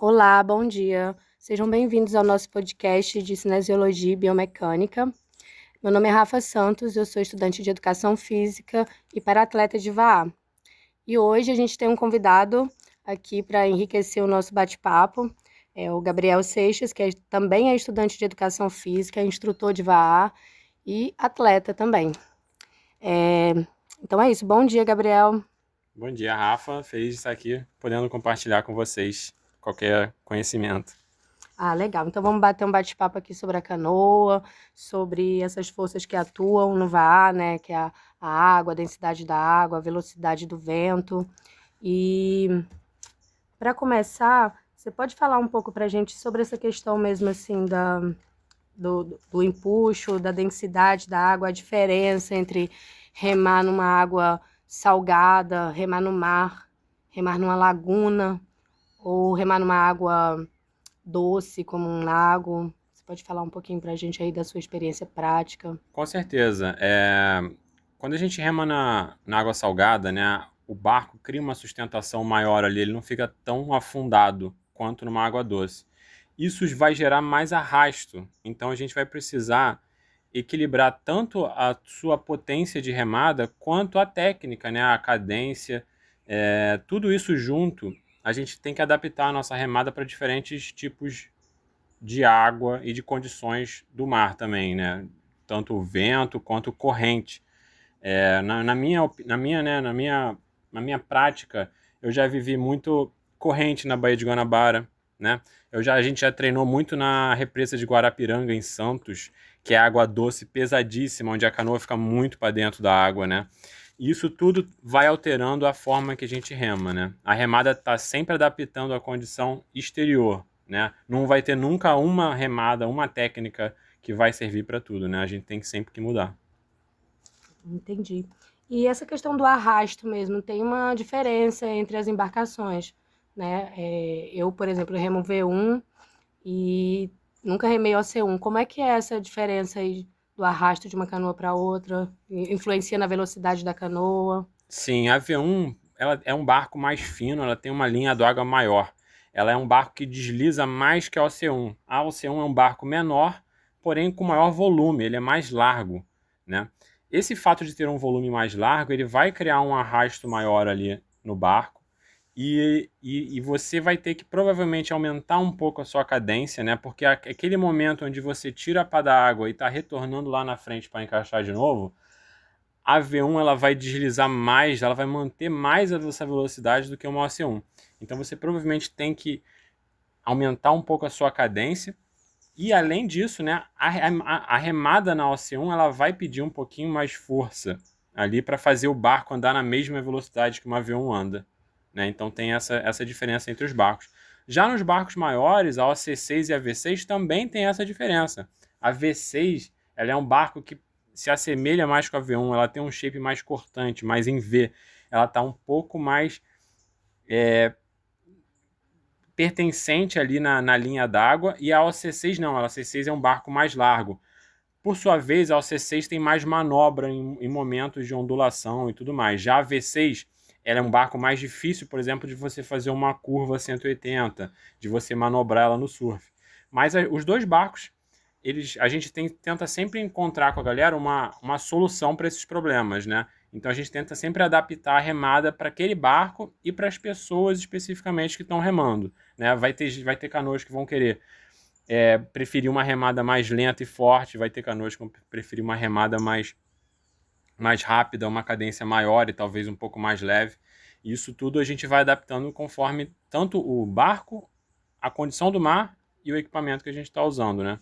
Olá, bom dia. Sejam bem-vindos ao nosso podcast de Cinesiologia e Biomecânica. Meu nome é Rafa Santos, eu sou estudante de Educação Física e para-atleta de VAA. E hoje a gente tem um convidado aqui para enriquecer o nosso bate-papo, é o Gabriel Seixas, que também é estudante de Educação Física, instrutor de VAA e atleta também. Então é isso, bom dia, Gabriel. Bom dia, Rafa. Feliz de estar aqui, podendo compartilhar com vocês qualquer conhecimento. Ah, legal. Então vamos bater um bate-papo aqui sobre a canoa, sobre essas forças que atuam no VAR, né? Que é a água, a densidade da água, a velocidade do vento. E para começar, você pode falar um pouco para a gente sobre essa questão mesmo assim do empuxo, da densidade da água, a diferença entre remar numa água salgada, remar no mar, remar numa laguna ou remar numa água doce, como um lago. Você pode falar um pouquinho para a gente aí da sua experiência prática? Com certeza. Quando a gente rema na água salgada, né, o barco cria uma sustentação maior ali, ele não fica tão afundado quanto numa água doce. Isso vai gerar mais arrasto, então a gente vai precisar equilibrar tanto a sua potência de remada quanto a técnica, né, a cadência, tudo isso junto. A gente tem que adaptar a nossa remada para diferentes tipos de água e de condições do mar também, né? Tanto o vento quanto corrente. Na minha prática, eu já vivi muito corrente na Baía de Guanabara, né? A gente já treinou muito na represa de Guarapiranga, em Santos, que é água doce pesadíssima, onde a canoa fica muito para dentro da água, né? E isso tudo vai alterando a forma que a gente rema, né? A remada está sempre adaptando à condição exterior, né? Não vai ter nunca uma remada, uma técnica que vai servir para tudo, né? A gente tem sempre que mudar. Entendi. E essa questão do arrasto mesmo, tem uma diferença entre as embarcações, né? Eu, por exemplo, remo V1 e nunca remei OC1. Como é que é essa diferença aí do arrasto de uma canoa para outra? Influencia na velocidade da canoa? Sim, a V1 ela é um barco mais fino, ela tem uma linha d'água maior. Ela é um barco que desliza mais que a OC1. A OC1 é um barco menor, porém com maior volume, ele é mais largo, né? Esse fato de ter um volume mais largo, ele vai criar um arrasto maior ali no barco e você vai ter que provavelmente aumentar um pouco a sua cadência, né? Porque aquele momento onde você tira a pá da água e está retornando lá na frente para encaixar de novo, a V1 ela vai deslizar mais, ela vai manter mais essa velocidade do que uma OC1. Então você provavelmente tem que aumentar um pouco a sua cadência. E além disso, né, a remada na OC1 ela vai pedir um pouquinho mais força ali para fazer o barco andar na mesma velocidade que uma V1 anda, né? Então tem essa diferença entre os barcos. Já nos barcos maiores, a OC6 e a V6 também tem essa diferença. A V6 ela é um barco que se assemelha mais com a V1, ela tem um shape mais cortante, mais em V. Ela está um pouco mais pertencente ali na linha d'água, e a OC6 não, a OC6 é um barco mais largo. Por sua vez, a OC6 tem mais manobra em momentos de ondulação e tudo mais. Já a V6 ela é um barco mais difícil, por exemplo, de você fazer uma curva 180, de você manobrar ela no surf. Mas os dois barcos, a gente tenta sempre encontrar com a galera uma solução para esses problemas, né? Então a gente tenta sempre adaptar a remada para aquele barco e para as pessoas especificamente que estão remando, né? Vai ter canoas que vão querer preferir uma remada mais lenta e forte, vai ter canoas que vão preferir uma remada mais rápida, uma cadência maior e talvez um pouco mais leve. Isso tudo a gente vai adaptando conforme tanto o barco, a condição do mar e o equipamento que a gente está usando, né?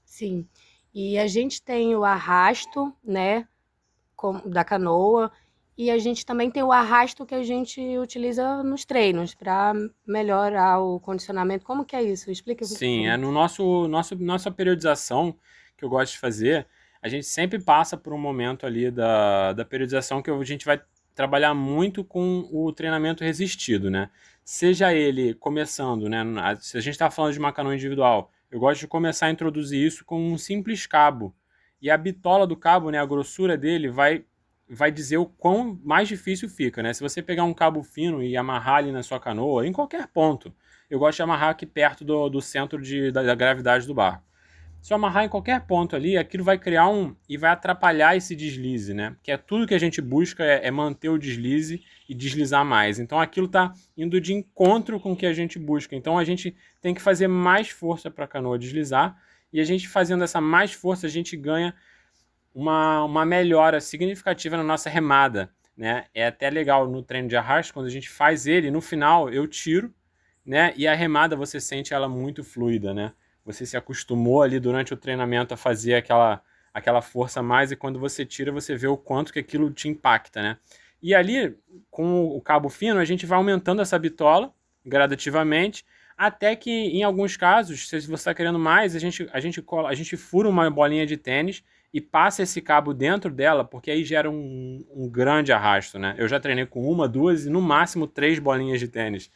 Sim. E a gente tem o arrasto, né, da canoa, e a gente também tem o arrasto que a gente utiliza nos treinos para melhorar o condicionamento. Como que é isso? Explica. Sim, no nossa periodização que eu gosto de fazer, a gente sempre passa por um momento ali da periodização que a gente vai trabalhar muito com o treinamento resistido, né? Seja ele começando, né? Se a gente está falando de uma canoa individual, eu gosto de começar a introduzir isso com um simples cabo. E a bitola do cabo, né? A grossura dele vai dizer o quão mais difícil fica, né? Se você pegar um cabo fino e amarrar ali na sua canoa, em qualquer ponto, eu gosto de amarrar aqui perto do centro da gravidade do barco. Se eu amarrar em qualquer ponto ali, aquilo vai criar e vai atrapalhar esse deslize, né? Que é tudo que a gente busca é manter o deslize e deslizar mais. Então aquilo está indo de encontro com o que a gente busca. Então a gente tem que fazer mais força para a canoa deslizar, e a gente fazendo essa mais força, a gente ganha uma melhora significativa na nossa remada, né? É até legal no treino de arrasto, quando a gente faz ele, no final eu tiro, né? E a remada você sente ela muito fluida, né? Você se acostumou ali durante o treinamento a fazer aquela força a mais, e quando você tira, você vê o quanto que aquilo te impacta, né? E ali, com o cabo fino, a gente vai aumentando essa bitola gradativamente, até que, em alguns casos, se você está querendo mais, a gente fura uma bolinha de tênis e passa esse cabo dentro dela, porque aí gera um grande arrasto, né? Eu já treinei com uma, duas e no máximo 3 bolinhas de tênis.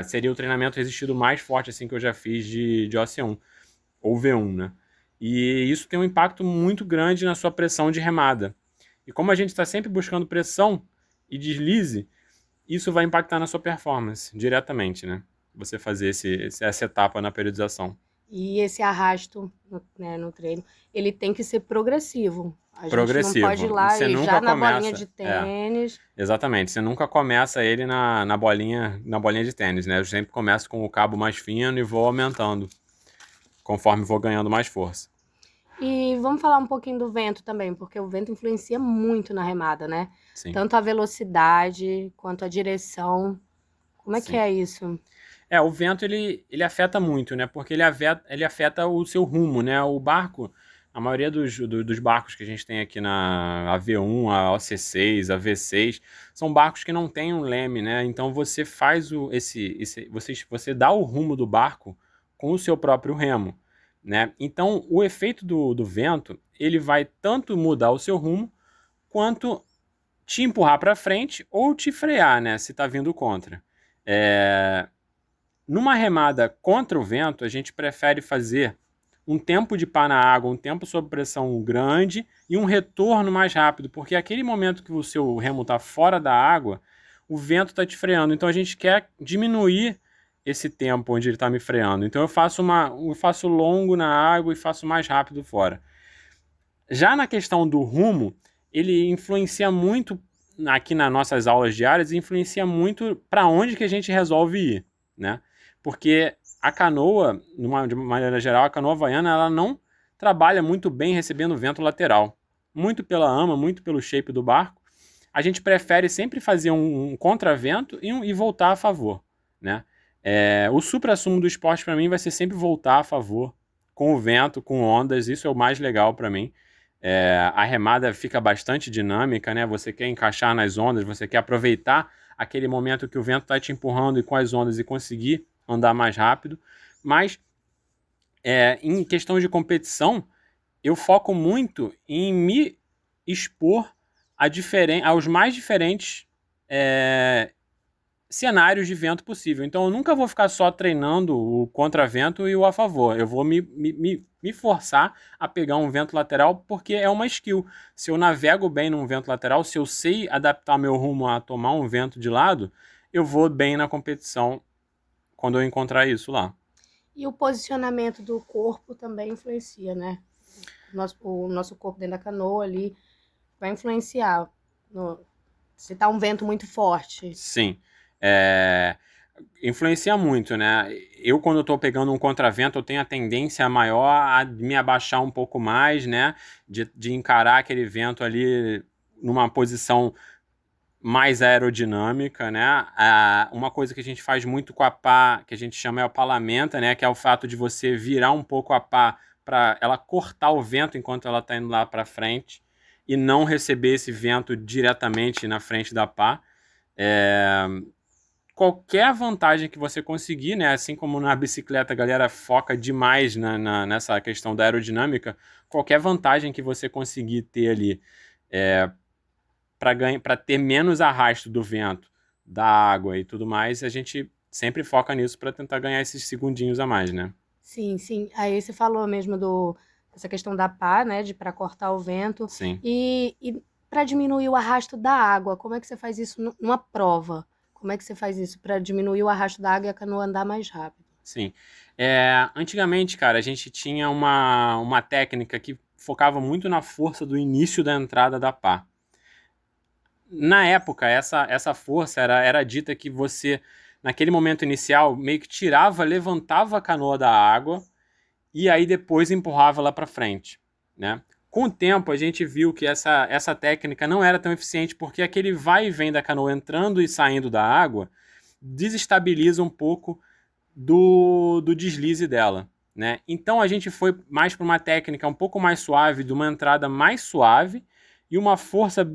Seria o treinamento resistido mais forte assim que eu já fiz de OC1 ou V1, né? E isso tem um impacto muito grande na sua pressão de remada. E como a gente está sempre buscando pressão e deslize, isso vai impactar na sua performance diretamente, né? Você fazer essa etapa na periodização. E esse arrasto, né, no treino, ele tem que ser progressivo. A gente não pode ir Progressivo. lá Você e já nunca na bolinha de começa. tênis. Exatamente. Você nunca começa ele na bolinha de tênis, né? Eu sempre começo com o cabo mais fino e vou aumentando conforme vou ganhando mais força. E vamos falar um pouquinho do vento também, porque o vento influencia muito na remada, né? Sim, Tanto a velocidade quanto a direção. Como é que sim. é isso? O vento ele afeta muito, né? Porque ele afeta o seu rumo, né? O barco, a maioria dos barcos que a gente tem aqui na AV1, a OC6, a V6, são barcos que não têm um leme, né? Então você faz você dá o rumo do barco com o seu próprio remo, né? Então o efeito do vento, ele vai tanto mudar o seu rumo quanto te empurrar para frente ou te frear, né? Se tá vindo contra. Numa remada contra o vento, a gente prefere fazer um tempo de pá na água, um tempo sob pressão grande e um retorno mais rápido, porque aquele momento que o seu remo está fora da água, o vento está te freando. Então a gente quer diminuir esse tempo onde ele está me freando. Então eu faço longo na água e faço mais rápido fora. Já na questão do rumo, ele influencia muito aqui nas nossas aulas diárias, influencia muito para onde que a gente resolve ir, né? Porque a canoa, de uma maneira geral, a canoa havaiana, ela não trabalha muito bem recebendo vento lateral. Muito pela ama, muito pelo shape do barco. A gente prefere sempre fazer um contravento e voltar a favor, né? O suprassumo do esporte para mim vai ser sempre voltar a favor, com o vento, com ondas, isso é o mais legal para mim. A remada fica bastante dinâmica, né? Você quer encaixar nas ondas, você quer aproveitar aquele momento que o vento está te empurrando e com as ondas e conseguir andar mais rápido. Mas em questão de competição, eu foco muito em me expor aos mais diferentes cenários de vento possível. Então eu nunca vou ficar só treinando o contravento e o a favor. Eu vou me forçar a pegar um vento lateral, porque é uma skill. Se eu navego bem num vento lateral, se eu sei adaptar meu rumo a tomar um vento de lado, eu vou bem na competição quando eu encontrar isso lá. E o posicionamento do corpo também influencia, né? O nosso corpo dentro da canoa ali vai influenciar. Se tá um vento muito forte. Sim. Influencia muito, né? Eu, quando eu tô pegando um contravento, eu tenho a tendência maior a me abaixar um pouco mais, né? De encarar aquele vento ali numa posição mais aerodinâmica, né? Uma coisa que a gente faz muito com a pá, que a gente chama a palamenta, né? Que é o fato de você virar um pouco a pá para ela cortar o vento enquanto ela está indo lá para frente e não receber esse vento diretamente na frente da pá. Qualquer vantagem que você conseguir, né? Assim como na bicicleta a galera foca demais nessa questão da aerodinâmica, qualquer vantagem que você conseguir ter ali para ter menos arrasto do vento, da água e tudo mais, a gente sempre foca nisso para tentar ganhar esses segundinhos a mais, né? Sim, sim. Aí você falou mesmo dessa questão da pá, né? Para cortar o vento. Sim. E para diminuir o arrasto da água, como é que você faz isso numa prova? Como é que você faz isso para diminuir o arrasto da água e a canoa andar mais rápido? Sim. Antigamente, cara, a gente tinha uma técnica que focava muito na força do início da entrada da pá. Na época, essa força era dita que você, naquele momento inicial, meio que tirava, levantava a canoa da água e aí depois empurrava ela para frente, né? Com o tempo, a gente viu que essa técnica não era tão eficiente porque aquele vai e vem da canoa entrando e saindo da água desestabiliza um pouco do deslize dela, né? Então a gente foi mais para uma técnica um pouco mais suave, de uma entrada mais suave e uma força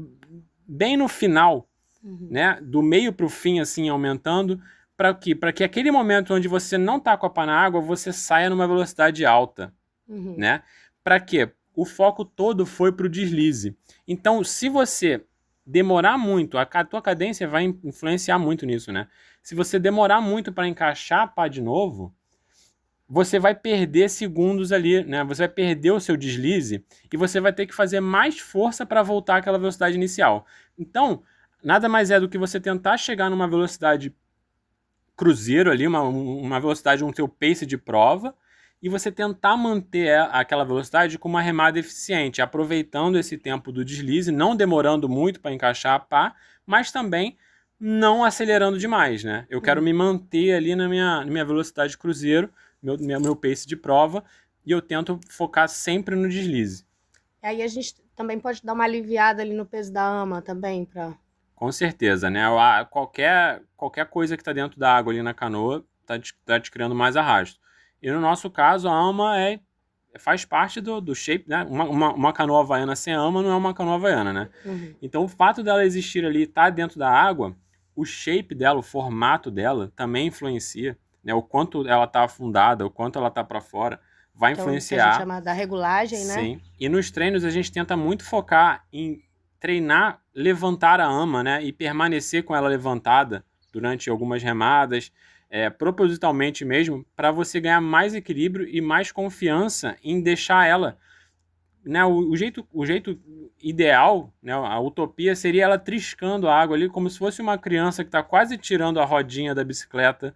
bem no final, né? Do meio para o fim, assim, aumentando, para quê? Para que aquele momento onde você não está com a pá na água, você saia numa velocidade alta, né? Para quê? O foco todo foi para o deslize. Então, se você demorar muito, a tua cadência vai influenciar muito nisso, né? Se você demorar muito para encaixar a pá de novo, você vai perder segundos ali, né? Você vai perder o seu deslize e você vai ter que fazer mais força para voltar àquela velocidade inicial. Então, nada mais é do que você tentar chegar numa velocidade cruzeiro ali, uma velocidade, um teu pace de prova, e você tentar manter aquela velocidade com uma remada eficiente, aproveitando esse tempo do deslize, não demorando muito para encaixar a pá, mas também não acelerando demais, né? Eu quero me manter ali na minha velocidade cruzeiro, meu pace de prova, e eu tento focar sempre no deslize. Aí a gente também pode dar uma aliviada ali no peso da ama também, para... Com certeza, né? Qualquer coisa que está dentro da água ali na canoa tá te criando mais arrasto. E no nosso caso, a ama faz parte do shape, né? Uma canoa havaiana sem ama não é uma canoa havaiana, né? Então o fato dela existir ali e estar dentro da água, o shape dela, o formato dela também influencia, né? O quanto ela está afundada, o quanto ela está para fora, vai Então, que a gente influenciar. chama da regulagem, né? Sim. E nos treinos a gente tenta muito focar em treinar, levantar a ama, né? E permanecer com ela levantada durante algumas remadas, propositalmente mesmo, para você ganhar mais equilíbrio e mais confiança em deixar ela, né? O jeito ideal, né? A utopia seria ela triscando a água ali, como se fosse uma criança que está quase tirando a rodinha da bicicleta,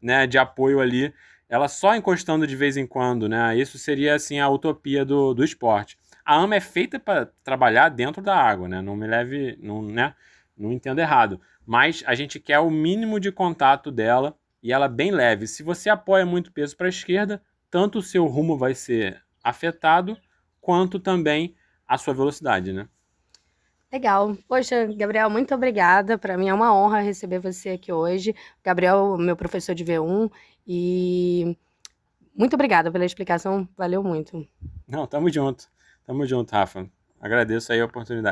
né? De apoio ali, ela só encostando de vez em quando, né? Isso seria assim a utopia do esporte. A ama é feita para trabalhar dentro da água, né? Não me leve, não, né? Não entenda errado. Mas a gente quer o mínimo de contato dela e ela bem leve. Se você apoia muito peso para a esquerda, tanto o seu rumo vai ser afetado, quanto também a sua velocidade, né? Legal. Poxa, Gabriel, muito obrigada. Para mim é uma honra receber você aqui hoje. Gabriel, meu professor de V1, e muito obrigada pela explicação, valeu muito. Não, tamo junto. Tamo junto, Rafa. Agradeço aí a oportunidade.